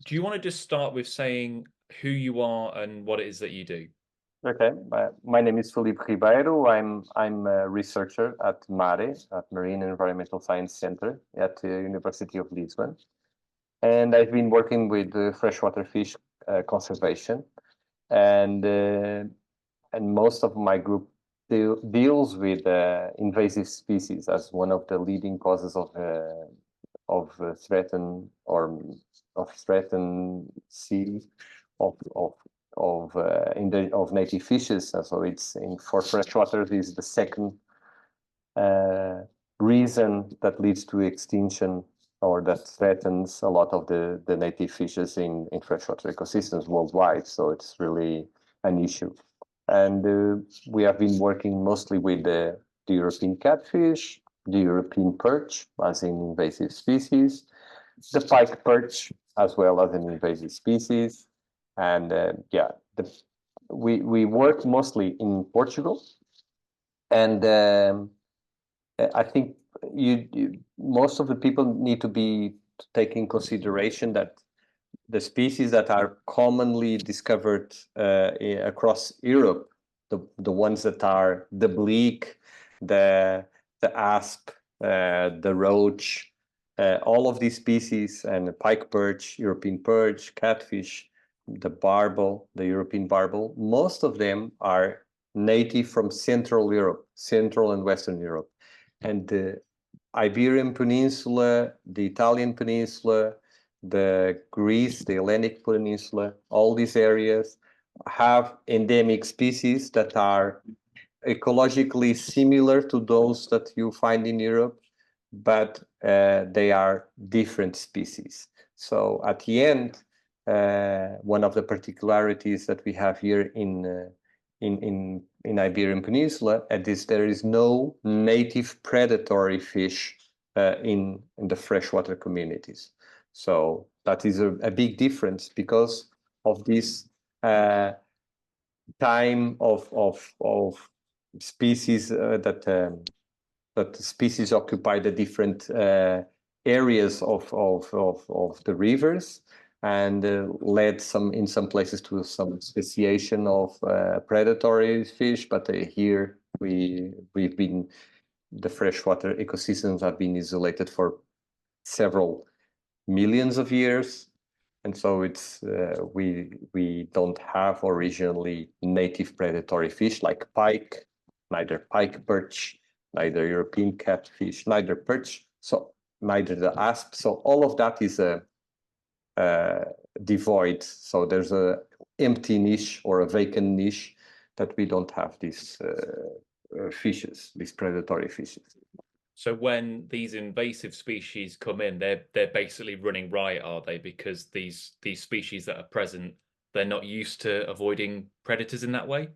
do you want to just start with saying who you are and what it is that you do? Okay, my name is Filip Ribeiro. I'm a researcher at MARE, at Marine and Environmental Science Center at the University of Lisbon, and I've been working with freshwater fish conservation, and uh, and most of my group deals with invasive species as one of the leading causes of threatened or of threatened sea of of native fishes. And so it's for freshwater is the second uh, reason that leads to extinction or that threatens a lot of the native fishes in freshwater ecosystems worldwide. So it's really an issue. And we have been working mostly with the European catfish, the European perch as an invasive species, the pike perch as well as an invasive species. And we work mostly in Portugal. And I think most of the people need to be taking consideration that the species that are commonly discovered across Europe, the ones that are the bleak, the asp, the roach, all of these species, and the pike perch, European perch, catfish, the barbel, the European barbel, most of them are native from Central Europe, Central and Western Europe. And the Iberian Peninsula, the Italian Peninsula, the Greece, the Hellenic Peninsula, all these areas have endemic species that are ecologically similar to those that you find in Europe, but they are different species. So at the end, one of the particularities that we have here in Iberian Peninsula is there is no native predatory fish in the freshwater communities. So that is a big difference because of this time of species that species occupy the different areas of the rivers and led in some places to some speciation of predatory fish. But here the freshwater ecosystems have been isolated for several millions of years. And so it's we don't have originally native predatory fish like pike, neither pike perch, neither European catfish, neither perch, so neither the asp. So all of that is devoid. So there's a empty niche or a vacant niche that we don't have these fishes, these predatory fishes. So when these invasive species come in, they're basically running riot, are they? Because these species that are present, they're not used to avoiding predators in that way.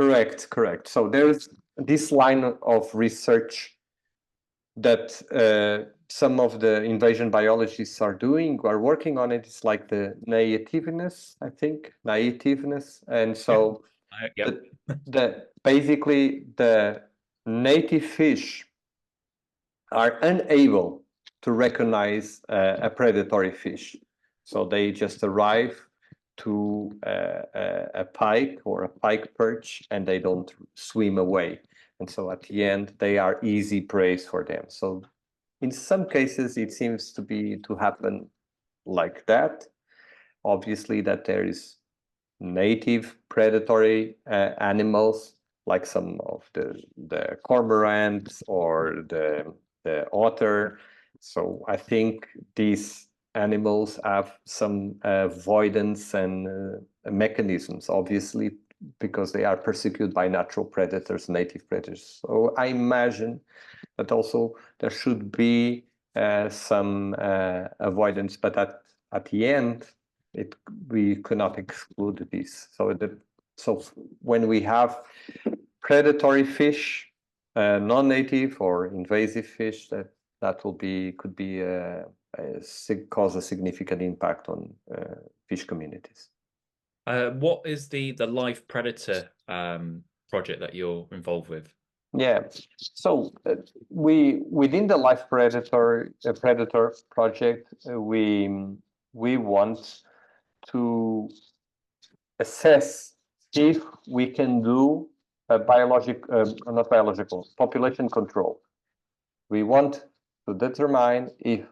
Correct, correct. So there's this line of research that some of the invasion biologists are working on it. It's like the nativeness, I think, nativeness. And Yeah. so Yep. basically the native fish are unable to recognize a predatory fish. So they just arrive to a pike or a pike perch and they don't swim away. And so at the end, they are easy prey for them. So in some cases, it seems to happen like that. Obviously, that there is native predatory animals like some of the cormorants or the otter. So I think these animals have some avoidance and mechanisms, obviously, because they are persecuted by natural predators, native predators. So I imagine that also there should be some avoidance, but at the end, we cannot exclude this. So when we have predatory fish, non-native or invasive fish, that could be cause a significant impact on fish communities. What is the live predator project that you're involved with? Yeah. So we within the life predator project, we want to assess if we can do a not biological, population control. We want to determine if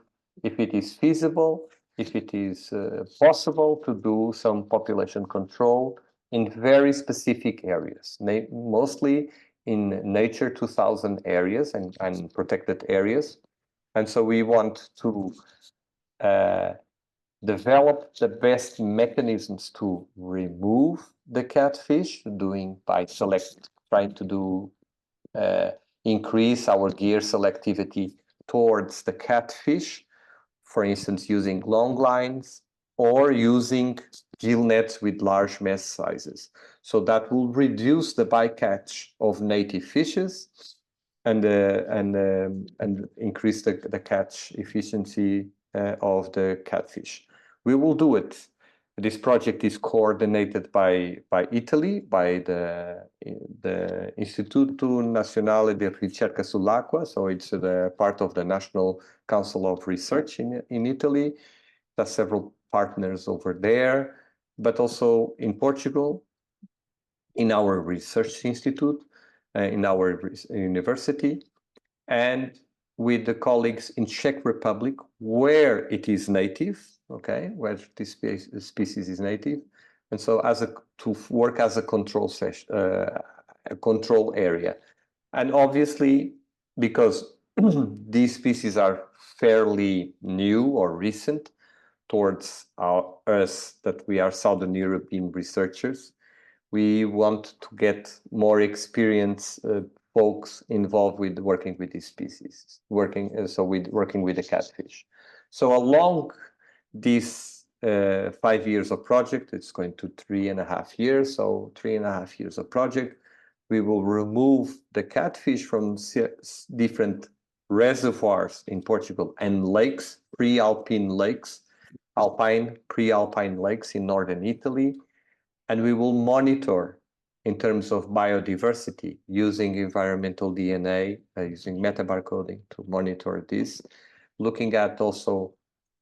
it is feasible, if it is possible to do some population control in very specific areas, mostly in Nature 2000 areas and protected areas. And so we want to develop the best mechanisms to remove the catfish, trying to do increase our gear selectivity towards the catfish, for instance, using long lines or using gill nets with large mesh sizes. So that will reduce the bycatch of native fishes and increase the catch efficiency of the catfish. We will do it. This project is coordinated by Italy, by the Istituto Nazionale di Ricerca sull'Acqua, so it's the part of the National Council of Research in Italy. There's several partners over there, but also in Portugal, in our research institute, in our university, and with the colleagues in Czech Republic, where it is native, okay, where this species is native, and so to work as a control a control area. And obviously, because these species are fairly new or recent towards us, that we are Southern European researchers, we want to get more experienced folks involved with working with these species, working with the catfish. So along these 5 years of project, it's going to 3.5 years. So 3.5 years of project, we will remove the catfish from different reservoirs in Portugal and lakes, pre-alpine lakes, pre-alpine lakes in northern Italy. And we will monitor in terms of biodiversity using environmental DNA, using metabarcoding to monitor this, looking at also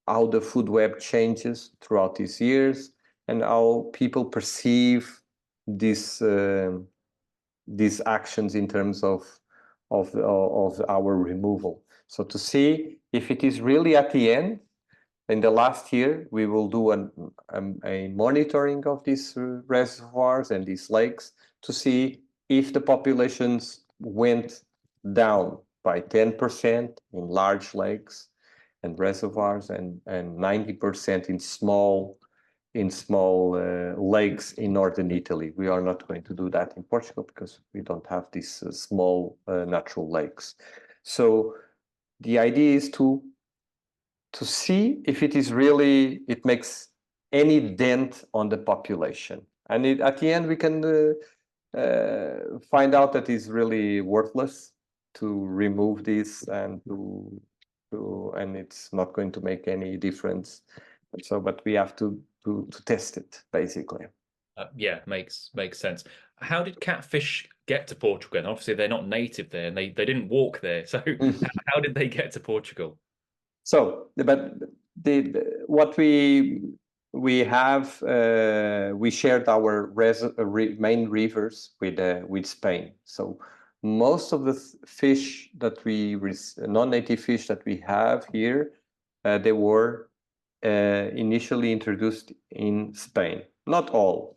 how the food web changes throughout these years and how people perceive these actions in terms of our removal. So to see if it is really at the end. In the last year, we will do a monitoring of these reservoirs and these lakes to see if the populations went down by 10% in large lakes and reservoirs and 90% in small lakes in northern Italy. We are not going to do that in Portugal because we don't have these small natural lakes. So the idea is to see if it makes any dent on the population. And at the end, we can find out that it's really worthless to remove this and and it's not going to make any difference. So, but we have to test it, basically. Yeah, makes sense. How did catfish get to Portugal? And obviously, they're not native there, and they didn't walk there. So, how did they get to Portugal? So, but what we have, we shared our main rivers with Spain. So most of the fish that non-native fish that we have here, they were initially introduced in Spain. Not all.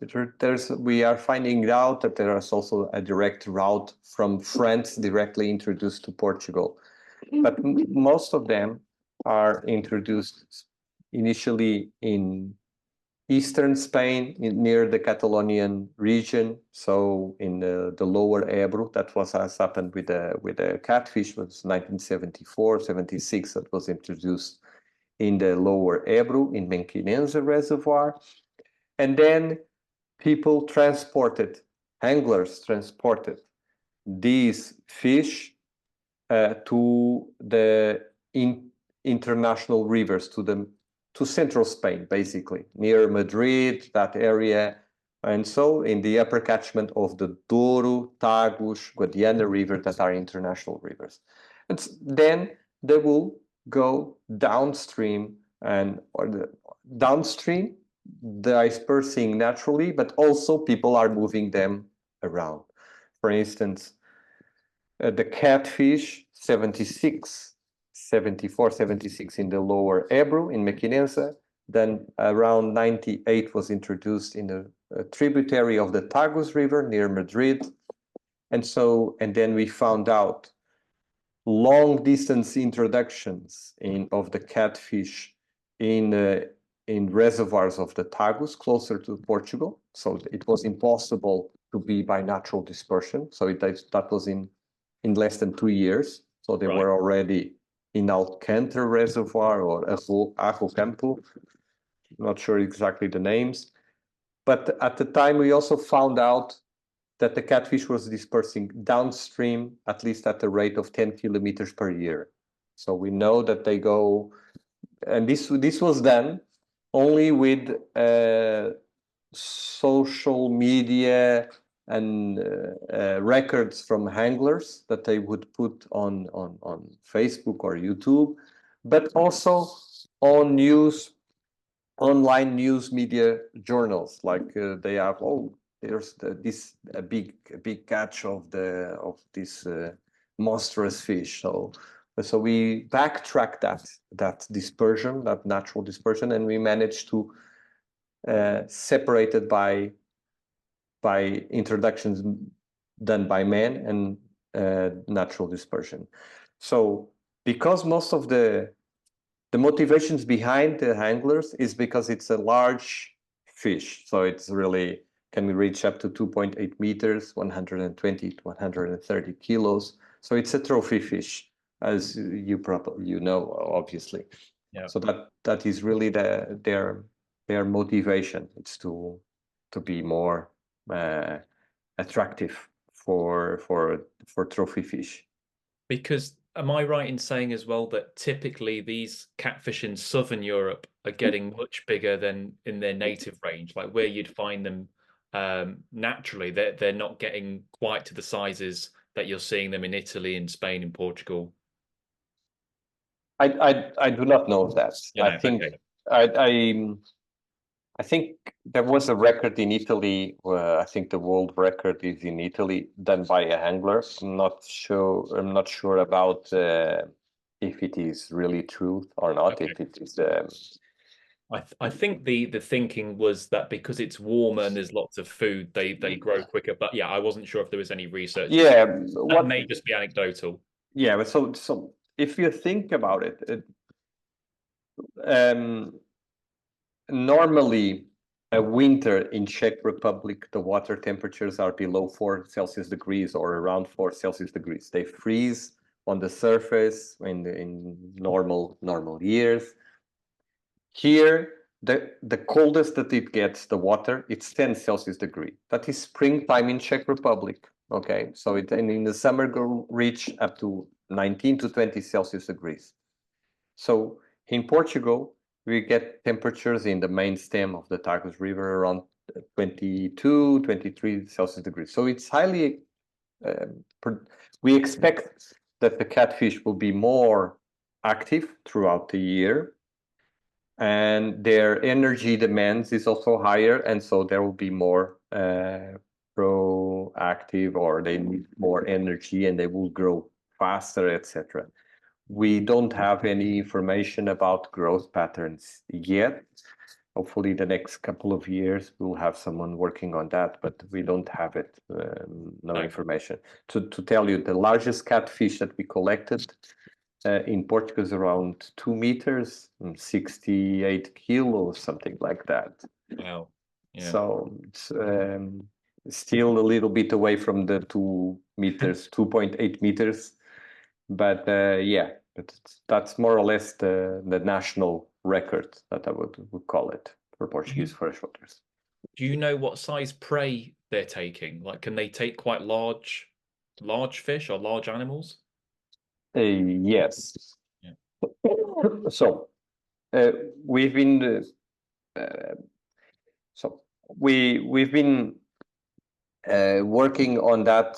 We are finding out that there is also a direct route from France directly introduced to Portugal, but most of them are introduced initially in eastern Spain, near the Catalonian region. So in the lower Ebro, that was as happened with the catfish, was 1974, 76 that was introduced in the lower Ebro in Menquinense Reservoir. And then anglers transported these fish to the international rivers, to central Spain, basically, near Madrid, that area. And so in the upper catchment of the Douro, Tagus, Guadiana River, that are international rivers. And then they will go downstream dispersing naturally, but also people are moving them around. For instance, the catfish 76, 74, 76 in the lower Ebro in Mequinensa. Then around 98 was introduced in a tributary of the Tagus River near Madrid. And then we found out long distance introductions of the catfish in reservoirs of the Tagus closer to Portugal. So it was impossible to be by natural dispersion. So that was in less than 2 years. So they were already in Alcântara Reservoir or Arro Campo. Not sure exactly the names. But at the time, we also found out that the catfish was dispersing downstream, at least at the rate of 10 kilometers per year. So we know that they go, and this was done only with social media and records from anglers that they would put on Facebook or YouTube, but also on online news media journals, like they have, there's this a big catch of this monstrous fish. So we backtrack that dispersion, that natural dispersion, and we managed to separate it by introductions done by man and natural dispersion. So because most of the motivations behind the anglers is because it's a large fish. So it's really can reach up to 2.8 meters, 120 to 130 kilos. So it's a trophy fish, as you probably know, obviously. Yeah. So that is really their motivation. It's to be more attractive for trophy fish. Because am I right in saying as well that typically these catfish in southern Europe are getting much bigger than in their native range, like where you'd find them naturally, they're not getting quite to the sizes that you're seeing them in Italy and Spain and Portugal. I do not know that. You know, okay. I think there was a record in Italy. I think the world record is in Italy, done by a angler. I'm not sure. I'm not sure about if it is really true or not. Okay. If it is. I think the thinking was that because it's warmer and there's lots of food, they grow quicker. But yeah, I wasn't sure if there was any research into Yeah. that may just be anecdotal. Yeah. But so if you think about it, um, normally a winter in Czech Republic, the water temperatures are below 4 Celsius degrees or around 4 Celsius degrees. They freeze on the surface in normal years. Here, the coldest that it gets, the water, it's 10 Celsius degree. That is springtime in Czech Republic. Okay, so and in the summer reach up to 19 to 20 Celsius degrees. So in Portugal, we get temperatures in the main stem of the Tagus River around 22, 23 Celsius degrees. So it's highly, we expect that the catfish will be more active throughout the year, and their energy demands is also higher, and so there will be more proactive, or they need more energy and they will grow faster, etc. We don't have any information about growth patterns yet. Hopefully the next couple of years we'll have someone working on that, but we don't have it, no information. To tell you, the largest catfish that we collected in Portugal is around 2 meters, 68 kilos, something like that. Wow. Yeah. So it's still a little bit away from the 2 meters, 2.8 meters. But yeah, that's more or less the national record that I would call it for Portuguese freshwaters. Do you know what size prey they're taking? Like, can they take quite large fish or large animals? Yes. Yeah. So we've been uh, so we've been working on that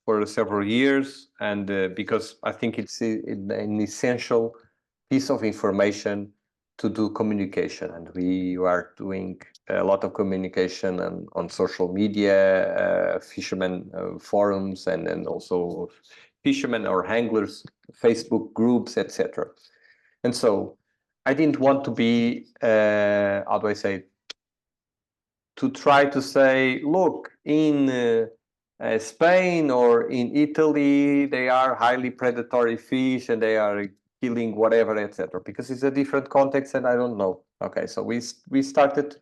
for several years, and because I think it's an essential piece of information to do communication, and we are doing a lot of communication on social media, fishermen forums, and also fishermen or anglers Facebook groups, etc. And so I didn't want to be how do I say, to try to say, look, in Spain or in Italy, they are highly predatory fish and they are killing whatever, etc. Because it's a different context and I don't know. Okay, so we started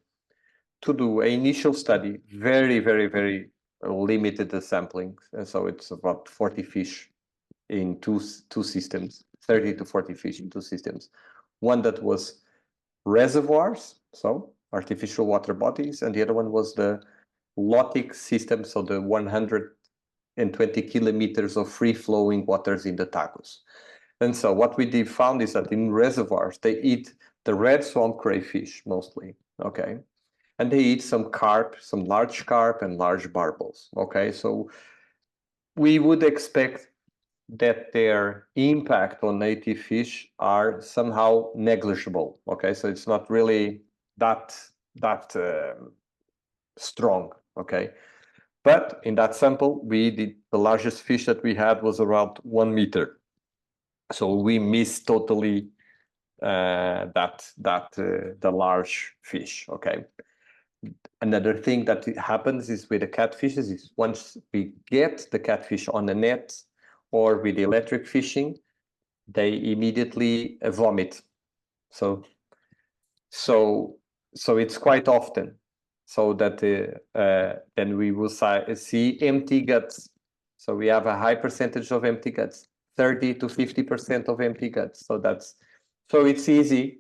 to do an initial study, very, very, very limited samplings. And so it's about 40 fish in two systems, 30 to 40 fish in two systems. One that was reservoirs, so artificial water bodies, and the other one was the lotic system, so the 120 kilometers of free-flowing waters in the Tagus. And so what we found is that in reservoirs, they eat the red swamp crayfish mostly, okay? And they eat some carp, some large carp and large barbels, okay? So we would expect that their impact on native fish are somehow negligible. Okay, so it's not really that strong. Okay, but in that sample, we did the largest fish that we had was around 1 meter. So we missed totally the large fish. Okay. Another thing that happens is with the catfishes is once we get the catfish on the net or with electric fishing, they immediately vomit. So it's quite often so that then we will see empty guts. So we have a high percentage of empty guts, 30 to 50% of empty guts. So it's easy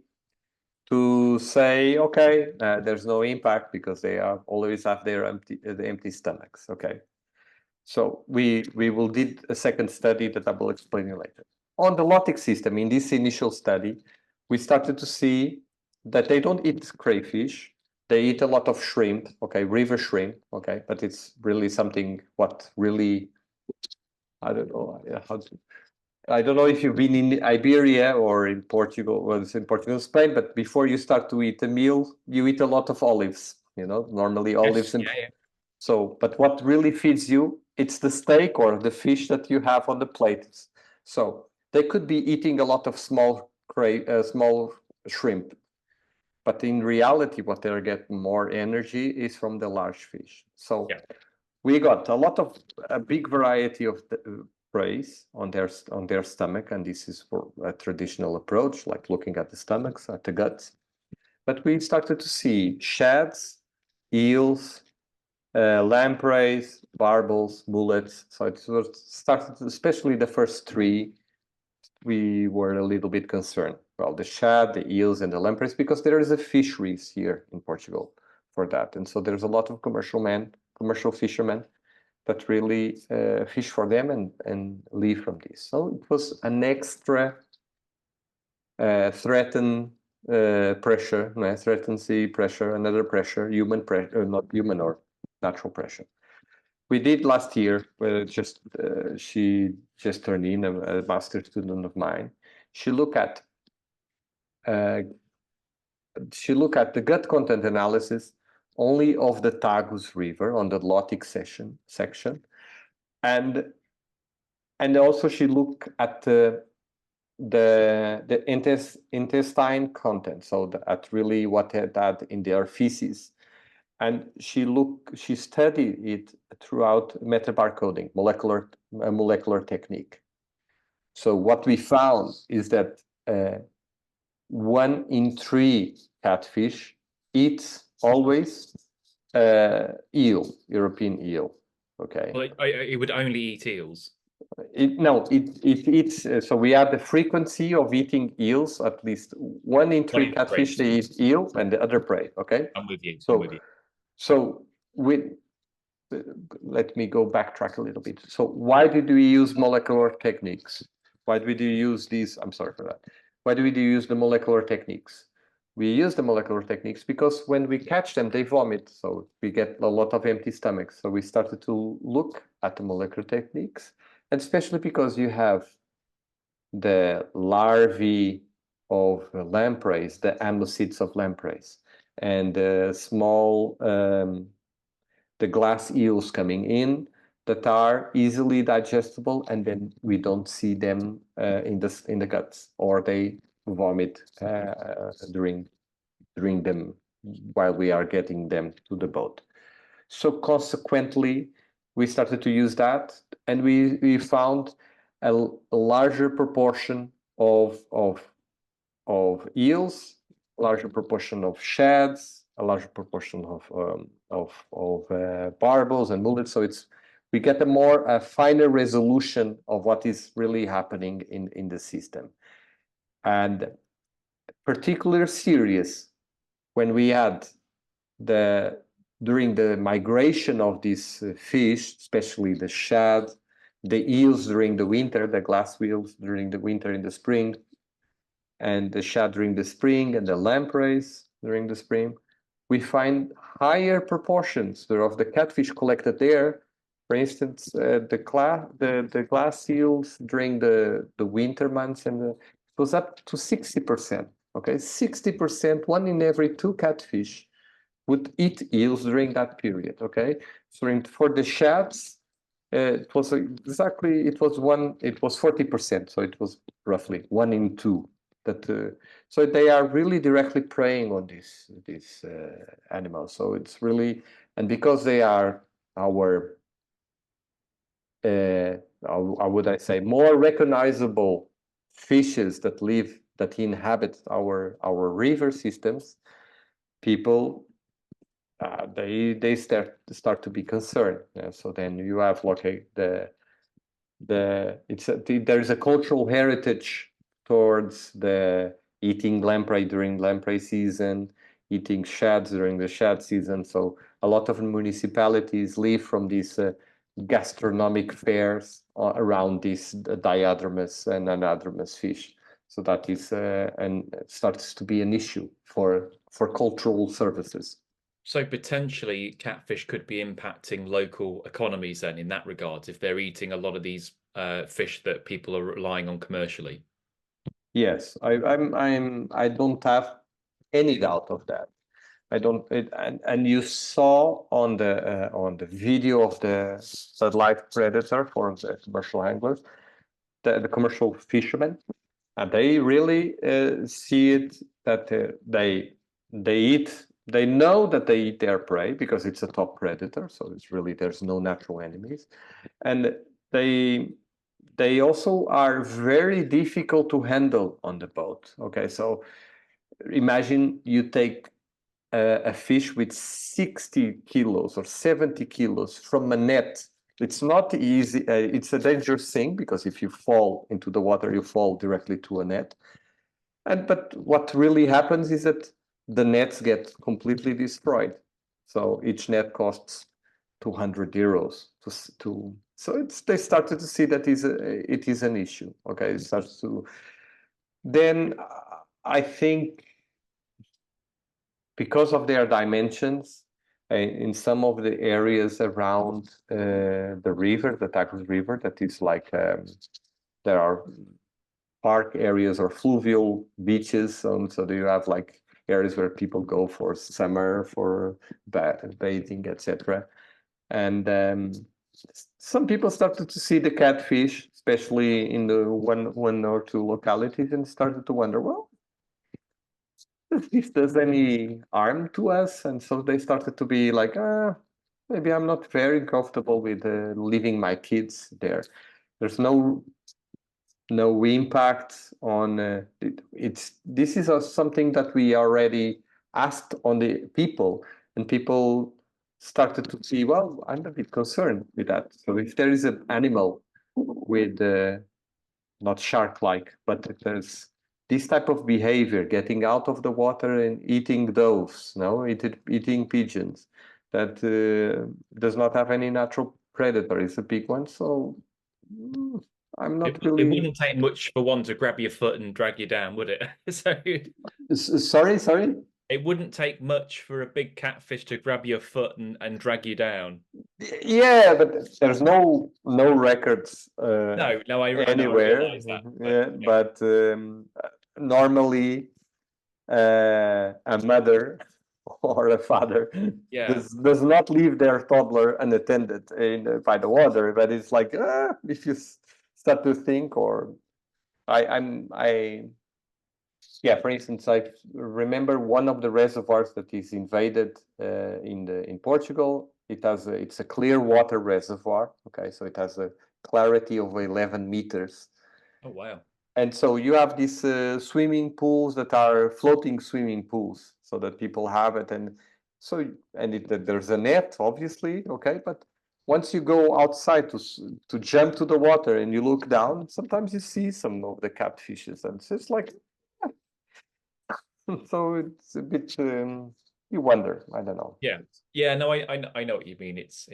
to say, okay, there's no impact because they always have their empty stomachs. Okay. So we will did a second study that I will explain you later. On the lotic system, in this initial study, we started to see that they don't eat crayfish. They eat a lot of shrimp, okay, river shrimp, okay, but it's really something what really, I don't know, I don't know if you've been in Iberia or in Portugal, well, it's in Portugal, Spain, but before you start to eat a meal, you eat a lot of olives, normally olives Yes, and yeah, yeah. so, but what really feeds you, it's the steak or the fish that you have on the plate. So they could be eating a lot of small shrimp, but in reality, what they're getting more energy is from the large fish. So Yeah. we got a big variety of praise on their stomach, and this is for a traditional approach, like looking at the stomachs, at the guts. But we started to see shads, eels, lampreys, barbels, mullets. So it started, especially the first three, we were a little bit concerned. Well, the shad, the eels, and the lampreys, because there is a fisheries here in Portugal for that. And so there's a lot of commercial fishermen that really fish for them and live from this. So it was an extra threatened pressure, threatened sea pressure, another pressure, human pressure, not human or natural pressure. We did last year, she just turned in, a master student of mine. She looked at the gut content analysis only of the Tagus River on the Lotic section, and also she looked at the intestine content, so at really what had that in their feces. And she studied it throughout metabarcoding, molecular technique. So what we found is that 1 in 3 catfish eats always European eel. Okay. Well, it would only eat eels. It eats. So we have the frequency of eating eels. At least 1 in 3 One in catfish three. they eat eel, and the other prey. Okay. I'm with you. I'm So with you. so with let me go backtrack a little bit. So why did we use molecular techniques? Why do we use these? I'm sorry for that. Why do we use the molecular techniques? We use the molecular techniques because when we catch them, they vomit. So we get a lot of empty stomachs. So we started to look at the molecular techniques, and especially because you have the larvae lampreys, the ammocytes of lampreys, and small the glass eels coming in that are easily digestible, and then we don't see them in the guts, or they vomit during them while we are getting them to the boat. So consequently, we started to use that, and we found a larger proportion of eels, a larger proportion of shads, a larger proportion of barbels and mullets. So we get a finer resolution of what is really happening in the system, and particularly serious when we had during the migration of these fish, especially the shad, the eels during the winter, the glass eels during the winter in the spring, and the shad during the spring, and the lampreys during the spring, we find higher proportions of the catfish collected there. For instance, the glass seals during the winter months, and it was up to 60%. Okay, 60%, one in every two catfish would eat eels during that period. Okay, so for the shads, it was 40%. So it was roughly one in two. So they are really directly preying on these animals. So it's really, and because they are our how would I say, more recognizable fishes that inhabit our river systems, people they start to be concerned. So then you have there's a cultural heritage towards the eating lamprey during lamprey season, eating shads during the shad season. So a lot of municipalities live from these gastronomic fairs around these diadromous and anadromous fish. So that is and it starts to be an issue for cultural services. So potentially catfish could be impacting local economies then in that regard, if they're eating a lot of these fish that people are relying on commercially. Yes, I don't have any doubt of that. I don't, and you saw on the video of the live predator for the commercial anglers, the commercial fishermen, and they really see it that they know that they eat their prey because it's a top predator, so it's really, there's no natural enemies, and they they also are very difficult to handle on the boat. Okay, so imagine you take a fish with 60 kilos or 70 kilos from a net. It's not easy. It's a dangerous thing because if you fall into the water, you fall directly to a net. But what really happens is that the nets get completely destroyed. So each net costs 200 euros to so they started to see that it is an issue. Okay, it starts to then I think because of their dimensions in some of the areas around the river, the Tagus River, that is like there are park areas or fluvial beaches. So you have like areas where people go for summer, for bathing, etc. And some people started to see the catfish, especially in the one or two localities, and started to wonder, well, if this does any harm to us. And so they started to be like, maybe I'm not very comfortable with leaving my kids there. There's no impact on this is something that we already asked on the people, and people started to see, well, I'm a bit concerned with that. So if there is an animal with not shark-like, but if there's this type of behavior, getting out of the water and eating doves, no, eating pigeons, that does not have any natural predator, is a big one. So I'm It, not it really. wouldn't take much for one to grab your foot and drag you down, would it? So Sorry. it wouldn't take much for a big catfish to grab your foot and drag you down. Yeah, but there's no records No, I know, I anywhere. realize that, but Yeah, but normally a mother or a father Yeah. does not leave their toddler unattended by the water, but it's like if you start to think, or I yeah, for instance, I remember one of the reservoirs that is invaded in Portugal. It's a clear water reservoir. Okay, so it has a clarity of 11 meters, Oh wow. and so you have these swimming pools that are floating swimming pools, so that people have it, and so there's a net, obviously, okay, but once you go outside to jump to the water and you look down, sometimes you see some of the catfishes, and it's just like so it's a bit you wonder. I don't know. Yeah. Yeah, no, I know what you mean. It's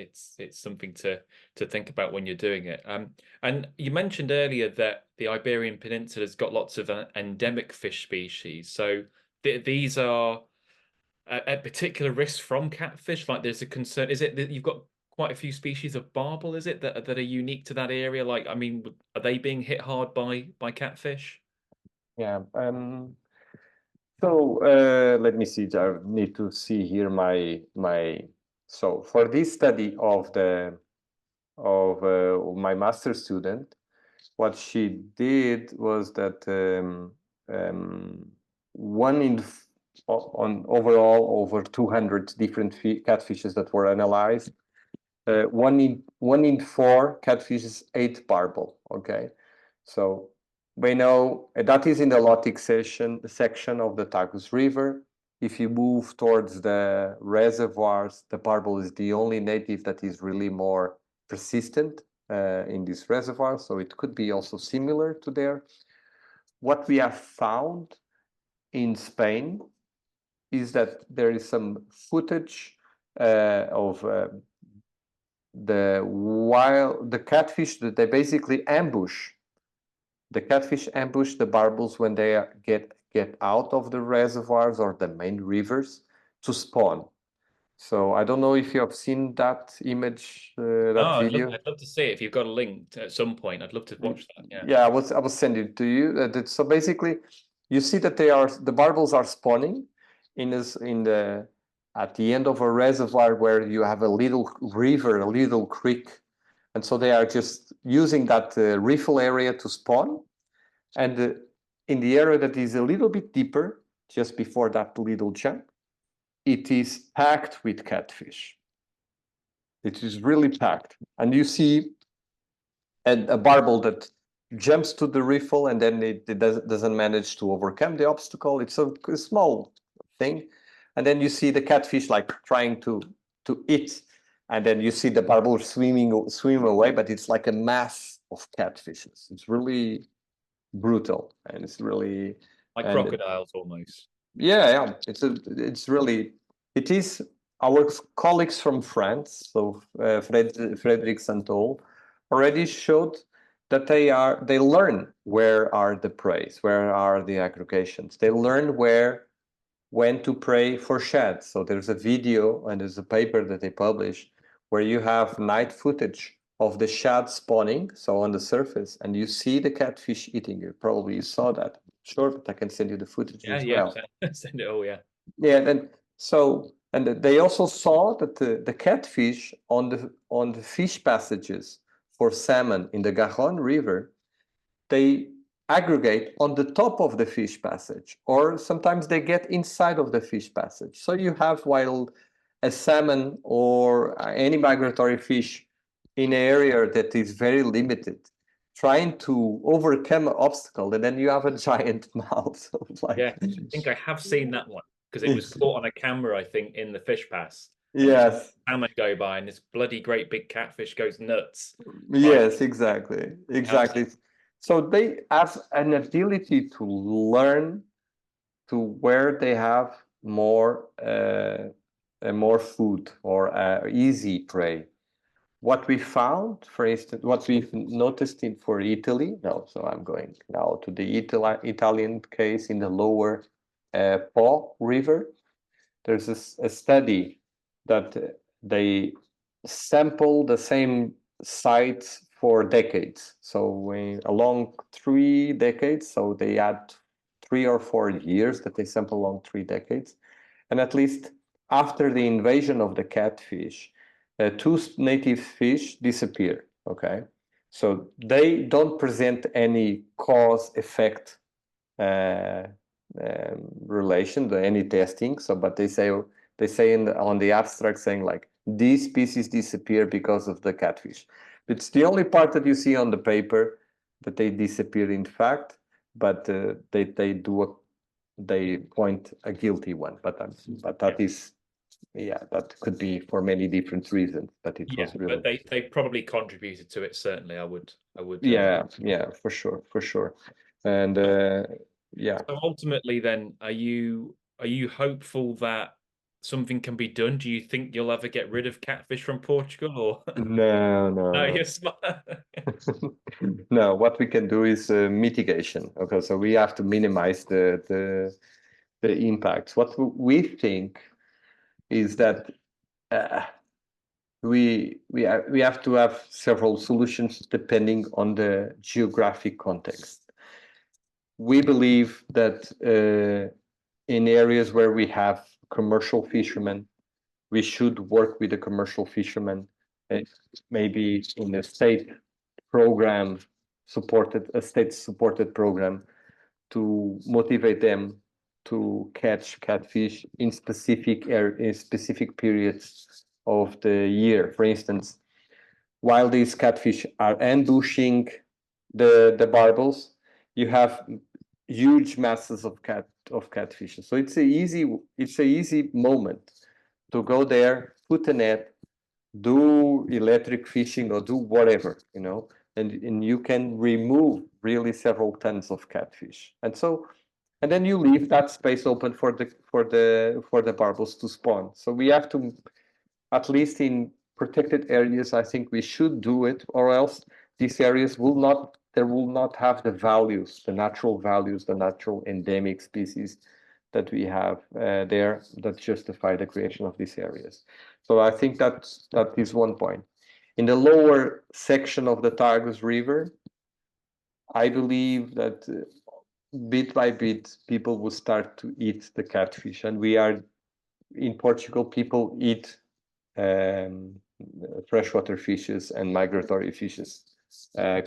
something to think about when you're doing it. And you mentioned earlier that the Iberian Peninsula has got lots of endemic fish species. So these are at particular risk from catfish. Like there's a concern. Is it that you've got quite a few species of barbel? Is it that are unique to that area? Like, I mean, are they being hit hard by catfish? Yeah. So let me see. I need to see here my. So for this study of my master student, what she did was that um, one in on overall over 200 different catfishes that were analyzed. One in four catfishes ate barbel. Okay, so we know that is in the Lotic section of the Tagus River. If you move towards the reservoirs, the barbel is the only native that is really more persistent in this reservoir. So it could be also similar to there. What we have found in Spain is that there is some footage of the catfish that they basically ambush. The catfish ambush the barbels when they get out of the reservoirs or the main rivers to spawn. So I don't know if you have seen that image, Oh, that video. I'd love to see it. If you've got a link at some point, I'd love to watch that. Yeah. Yeah, I was sending it to you. So basically, you see that the barbels are spawning in the at the end of a reservoir where you have a little river, a little creek, and so they are just using that riffle area to spawn. And in the area that is a little bit deeper, just before that little jump, it is packed with catfish. It is really packed, and you see a barbel that jumps to the riffle and then it doesn't manage to overcome the obstacle. It's a small thing, and then you see the catfish like trying to eat, and then you see the barbel swim away, but it's like a mass of catfishes. It's really brutal, and it's really Like and crocodiles almost. yeah, it's really it is our colleagues from France, so Frederic Santol, already showed that they learn where are the preys, where are the aggregations. They learn when to prey for shad. So there's a video and there's a paper that they publish where you have night footage of the shad spawning, so on the surface, and you see the catfish eating it. Probably you saw that. Sure, but I can send you the footage Yeah, as yeah. well. Send it. Oh, yeah. Yeah, and they also saw that the catfish on the fish passages for salmon in the Garonne River, they aggregate on the top of the fish passage, or sometimes they get inside of the fish passage. So you have, while a salmon or any migratory fish in an area that is very limited, trying to overcome an obstacle, and then you have a giant mouth. So Yeah. like, I think I have seen that one because it was caught on a camera, I think, in the fish pass. And there's yes, salmon go by, and this bloody great big catfish goes nuts. Trying yes, exactly, out. exactly. So they have an ability to learn to where they have more food or easy prey. What we found, for instance, what we've noticed for Italy. No, so I'm going now to the Italian case in the lower Po River. There's a study that they sample the same sites for decades. So along 3 decades, so they had 3 or 4 years that they sample along 3 decades. And at least after the invasion of the catfish, 2 native fish disappear, okay? So they don't present any cause-effect relation to any testing. So, but they say on the abstract saying like these species disappear because of the catfish. It's the only part that you see on the paper that they disappear in fact, but they point a guilty one. But that is that could be for many different reasons. But it was really but they probably contributed to it. Certainly, I would for sure. And yeah. So ultimately, then, are you hopeful that something can be done? Do you think you'll ever get rid of catfish from Portugal, or No, no? no, You're smart. no. What we can do is mitigation. Okay, so we have to minimize the impacts. What we think is that we have to have several solutions depending on the geographic context. We believe that in areas where we have commercial fishermen, we should work with the commercial fishermen, maybe in a state program a state supported program to motivate them to catch catfish in specific periods of the year. For instance, while these catfish are ambushing the barbels, you have huge masses of catfish. So it's a easy moment to go there, put a net, do electric fishing or do whatever, and you can remove really several tons of catfish. And then you leave that space open for the barbels to spawn. So we have to, at least in protected areas, I think we should do it, or else these areas will not have the values, the natural endemic species that we have there that justify the creation of these areas. So I think that is one point. In the lower section of the Tagus River, I believe that bit by bit, people will start to eat the catfish. And we are, in Portugal, people eat freshwater fishes and migratory fishes.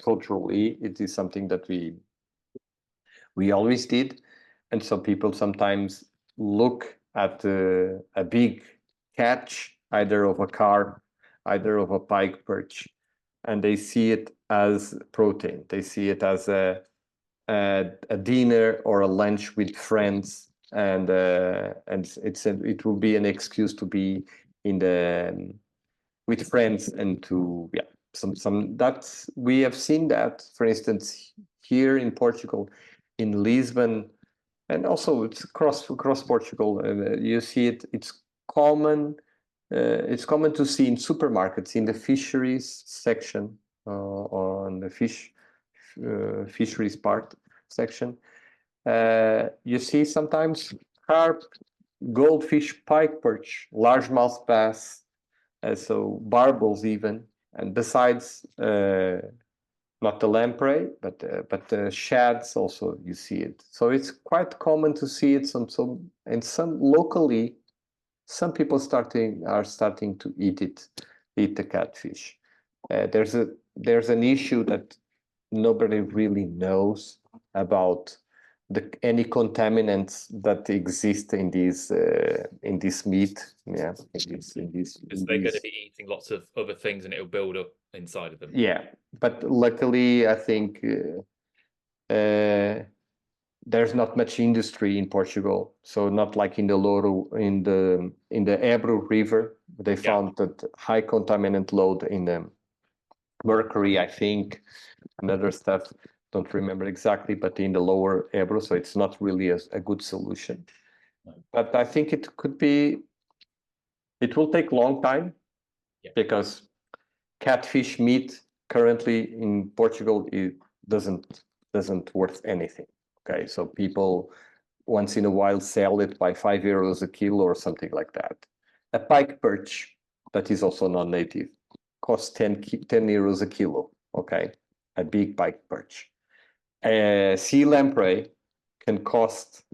Culturally, it is something that we always did. And so people sometimes look at a big catch, either of a carp, either of a pike perch, and they see it as protein. They see it as a dinner or a lunch with friends, and it will be an excuse to be with friends and to that's we have seen that, for instance, here in Portugal, in Lisbon, and also it's across Portugal. You see it. It's common. It's common to see in supermarkets in the fisheries section, on the fisheries part section. You see sometimes carp, goldfish, pike perch, largemouth bass, so barbels even, and besides not the lamprey, but the shads also you see it. So it's quite common to see it. Some locally, some people are starting to eat the catfish. There's an issue that nobody really knows about any contaminants that exist in this meat. Yeah, because they're going to be eating lots of other things, and it'll build up inside of them. Yeah, but luckily, I think there's not much industry in Portugal, so not like in the Louro, in the Ebro River. They found that high contaminant load in the mercury, I think, and other stuff. Don't remember exactly, but in the lower Ebro, so it's not really a good solution. But I think it could be. It will take a long time because catfish meat currently in Portugal it doesn't worth anything. Okay, so people once in a while sell it by €5 a kilo or something like that. A pike perch that is also non-native costs 10 euros a kilo. Okay, a big pike perch. Sea lamprey can cost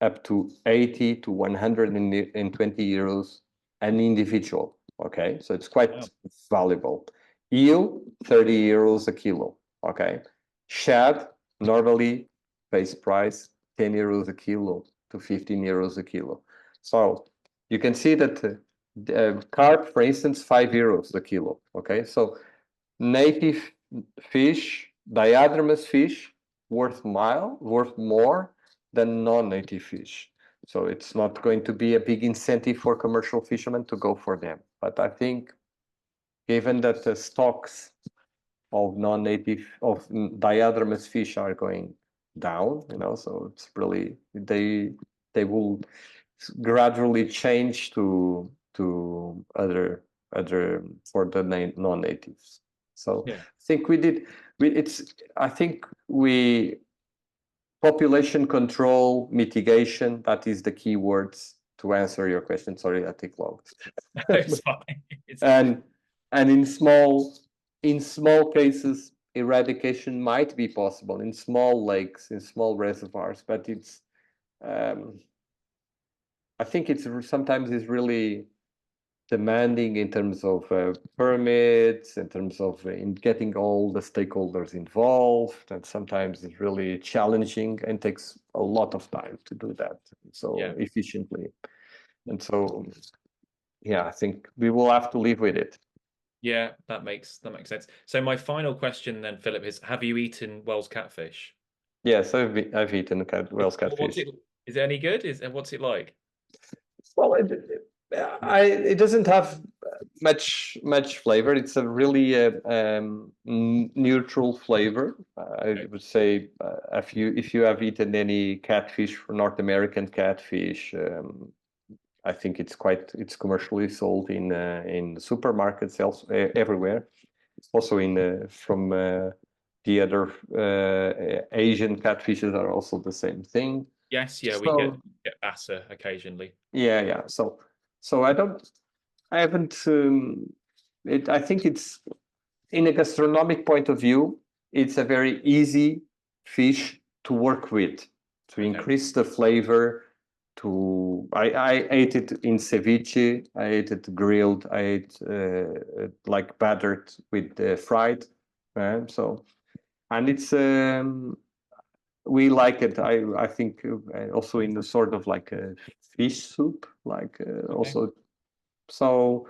up to 80 to 120 euros an individual. Okay, so it's quite Wow. valuable. Eel, 30 euros a kilo. Okay, shad normally base price 10 euros a kilo to 15 euros a kilo. So you can see that carp, for instance, 5 euros a kilo. Okay, so native fish, diadromous fish, worth more than non-native fish. So it's not going to be a big incentive for commercial fishermen to go for them. But I think, given that the stocks of non-native of diadromous fish are going down, so it's really they will gradually change to other for the non-natives. So Yeah. I think I think we population control, mitigation, that is the key words to answer your question. Sorry, I take long. It's fine. It's and and in small cases, eradication might be possible in small lakes, in small reservoirs, but um, I think sometimes it's really demanding in terms of permits, in terms of in getting all the stakeholders involved, and sometimes it's really challenging and takes a lot of time to do that so yeah. efficiently. And so, yeah, I think we will have to live with it. Yeah, that makes sense. So my final question then, Philip, is have you eaten Wels catfish? Yes, I've eaten Wels What's catfish. it is it any good? What's it like? Well, it doesn't have much flavor. It's a really neutral flavor. I Okay. would say if you have eaten any catfish, for North American catfish, I think it's commercially sold in supermarkets everywhere. Also from the other Asian catfishes are also the same thing. Yes, yeah, we get So get bassa occasionally. yeah. So I haven't. I think it's in a gastronomic point of view, it's a very easy fish to work with, to Okay. increase the flavor. I ate it in ceviche. I ate it grilled. I ate like battered with fried. So and it's we like it. I think also in the sort of like a fish soup, like Okay. also so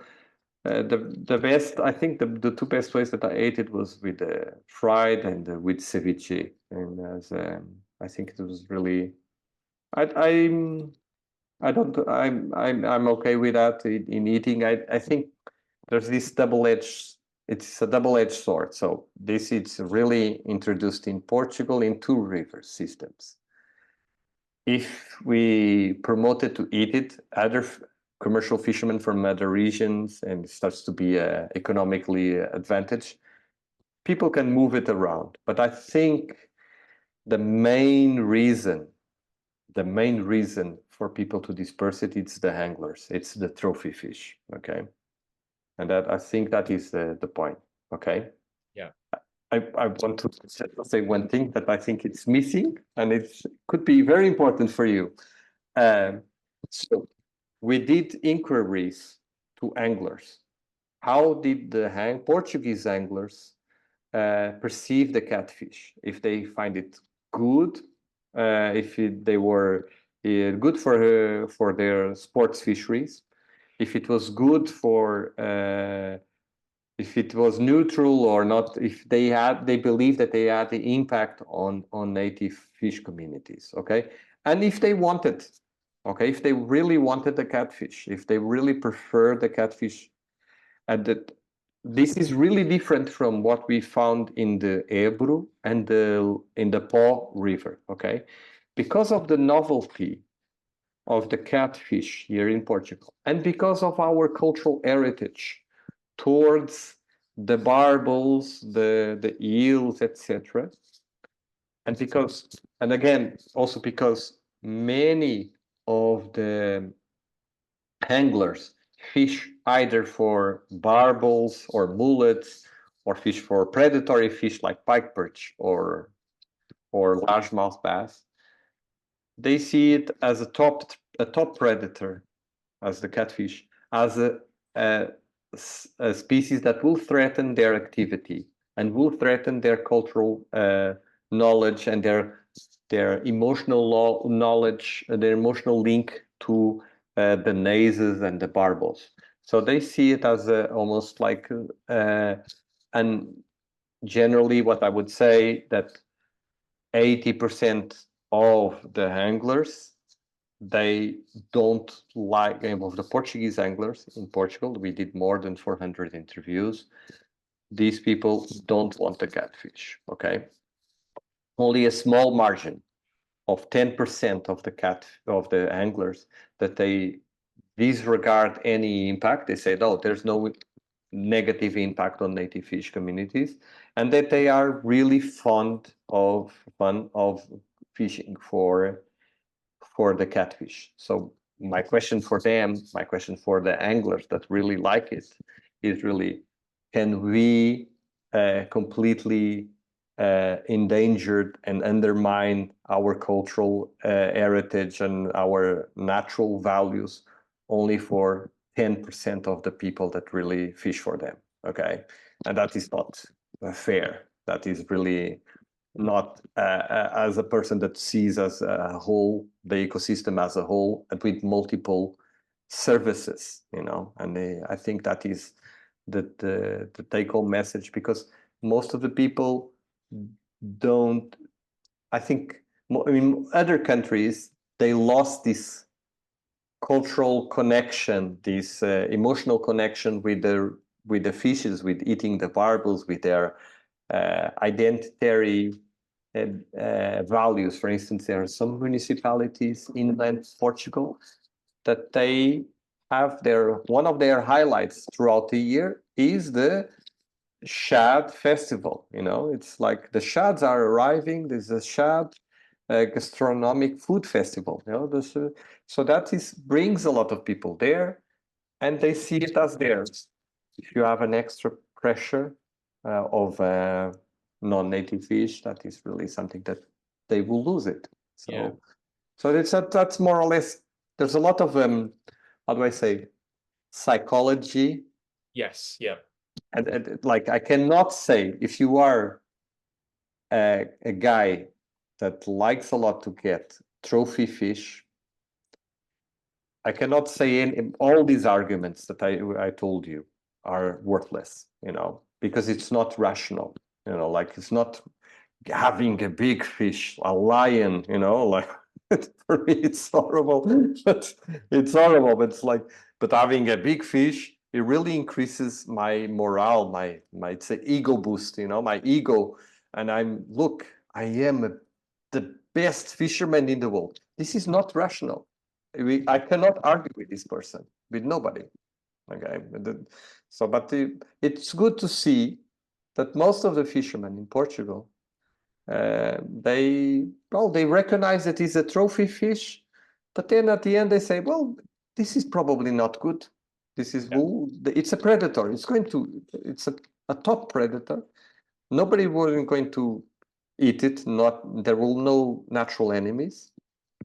the best, I think the two best ways that I ate it was with fried and with ceviche, and I think it was really I I don't I'm okay with that in eating. I think there's this double-edged. It's a double-edged sword. So this is really introduced in Portugal in two river systems. If we promoted to eat it, other commercial fishermen from other regions, and it starts to be economically advantage, people can move it around. But I think the main reason, the main reason for people to disperse it, it's the anglers, it's the trophy fish. Okay, and that I think that is the point. Okay. Yeah. I want to say one thing that I think it's missing, and it could be very important for you. So we did inquiries to anglers. How did the Portuguese anglers perceive the catfish? If they find it good, they were good for their sports fisheries, if it was good for if it was neutral or not, if they believe that they had the impact on native fish communities. Okay, and if they wanted, okay, if they really wanted the catfish, if they really prefer the catfish, and that this is really different from what we found in the Ebro and in the Po River. Okay, because of the novelty of the catfish here in Portugal, and because of our cultural heritage towards the barbels, the eels, etc. And again, also because many of the anglers fish either for barbels or mullets, or fish for predatory fish like pike perch or largemouth bass. they see it as a top predator, as the catfish, as a, a species that will threaten their activity and will threaten their cultural knowledge and their emotional knowledge, their emotional link to the nases and the barbels. So they see it as almost like, and generally what I would say that 80% of the anglers, they don't like, of the Portuguese anglers in Portugal, we did more than 400 interviews. These people don't want the catfish, okay? Only a small margin of 10% of the anglers that they disregard any impact. They say, no, there's no negative impact on native fish communities, and that they are really fun of fishing for the catfish. So my question for them, my question for the anglers that really like it, is really, can we completely endangered and undermine our cultural heritage and our natural values only for 10% of the people that really fish for them? Okay, and that is not fair. That is really not as a person that sees as a whole, the ecosystem as a whole, and with multiple services, and I think that is the take-home message, because most of the people don't, I think, I mean, other countries, they lost this cultural connection, this emotional connection with the fishes, with eating the barbels, with their identitary values. For instance, there are some municipalities inland Portugal that they have one of their highlights throughout the year is the shad festival. It's like the shads are arriving. There's a shad gastronomic food festival. So that brings a lot of people there, and they see it as theirs. If you have an extra pressure of non-native fish, that is really something that they will lose it. Yeah. So that's more or less. There's a lot of how do I say, psychology, Yes. Yeah. and like I cannot say, if you are a guy that likes a lot to get trophy fish, I cannot say all these arguments that I told you are worthless, because it's not rational, like it's not having a big fish, a lion, like for me it's horrible, but it's horrible. But it's like, but having a big fish, it really increases my morale, my it's an ego boost, my ego, and I am the best fisherman in the world. This is not rational. I cannot argue with this person, with nobody. Okay, but it's good to see that most of the fishermen in Portugal, they recognize that it's a trophy fish, but then at the end they say, well, this is probably not good. Yeah. It's a predator. It's a top predator. Nobody wasn't going to eat it. There will no natural enemies,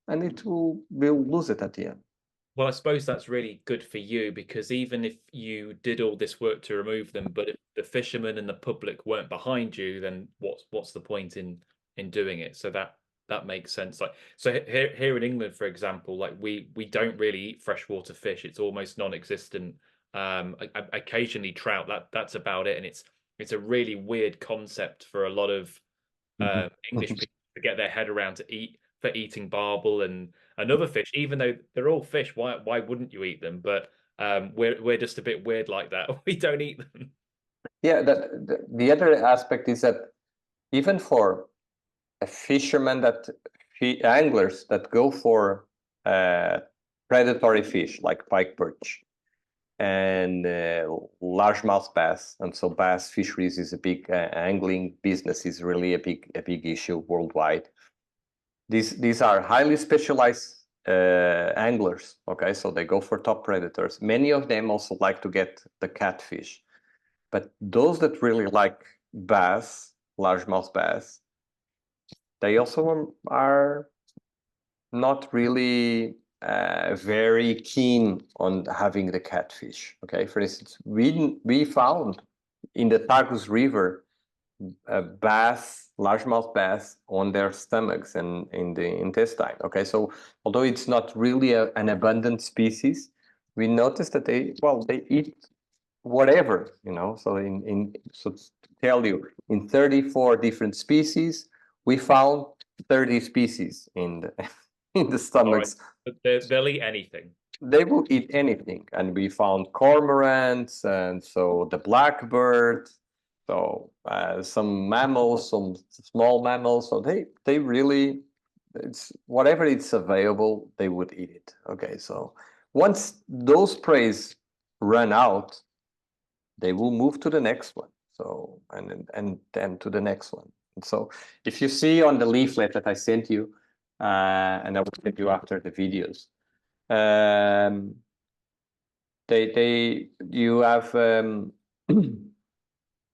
and will lose it at the end. Well, I suppose that's really good for you because even if you did all this work to remove them, but if the fishermen and the public weren't behind you, then what's the point in doing it? So that makes sense. Like so here in England, for example, like we don't really eat freshwater fish. It's almost non-existent. Occasionally trout. That's about it, and it's a really weird concept for a lot of English people to get their head around for eating barbel and another fish, even though they're all fish. Why wouldn't you eat them? But we're just a bit weird like that. We don't eat them. Yeah, the other aspect is that even for a fisherman anglers that go for predatory fish like pike perch and largemouth bass, and so bass fisheries is a big angling business, is really a big issue worldwide. These are highly specialized anglers. Okay, so they go for top predators. Many of them also like to get the catfish, but those that really like bass, largemouth bass, they also are not really very keen on having the catfish. Okay, for instance, we found in the Tagus River bass, largemouth bass, on their stomachs and in the intestine. Okay, so although it's not really an abundant species, we noticed that they eat whatever, you know. So so to tell you, in 34 different species, we found 30 species in the in the All right, stomachs. but they'll eat anything. They will eat anything, and we found cormorants, and so the blackbird, so some mammals, some small mammals. So they really, it's whatever it's available, they would eat it. Okay, so once those preys run out, they will move to the next one. So and then to the next one. And so if you see on the leaflet that I sent you, and I will send you after the videos, um, they you have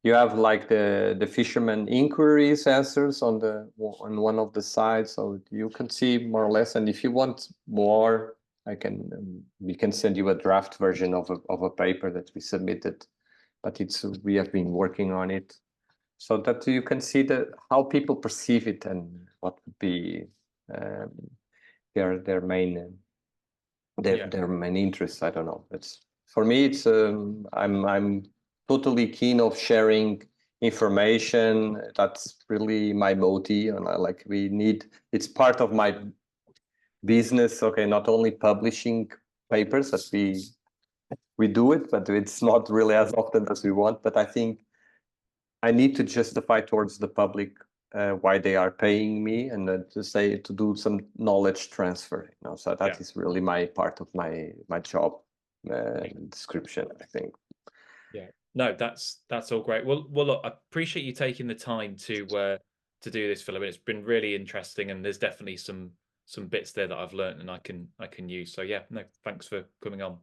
you have like the fisherman inquiries answers on the on one of the sides, so you can see more or less. And if you want more, I can we can send you a draft version of a paper that we submitted, but it's we have been working on it so that you can see how people perceive it and what would be um, their main Yeah. their main interests. I don't know. It's for me. It's I'm totally keen of sharing information. That's really my motive, and I like we need. It's part of my business. Okay, not only publishing papers that we do it, but it's not really as often as we want. But I think I need to justify towards the public why they are paying me, and to say to do some knowledge transfer. You know, so Yeah. that is really my part of my job description, I think. Yeah. No, that's all great. Well, look, I appreciate you taking the time to do this, Philip. It's been really interesting, and there's definitely some bits there that I've learned and I can use. So yeah, no, thanks for coming on.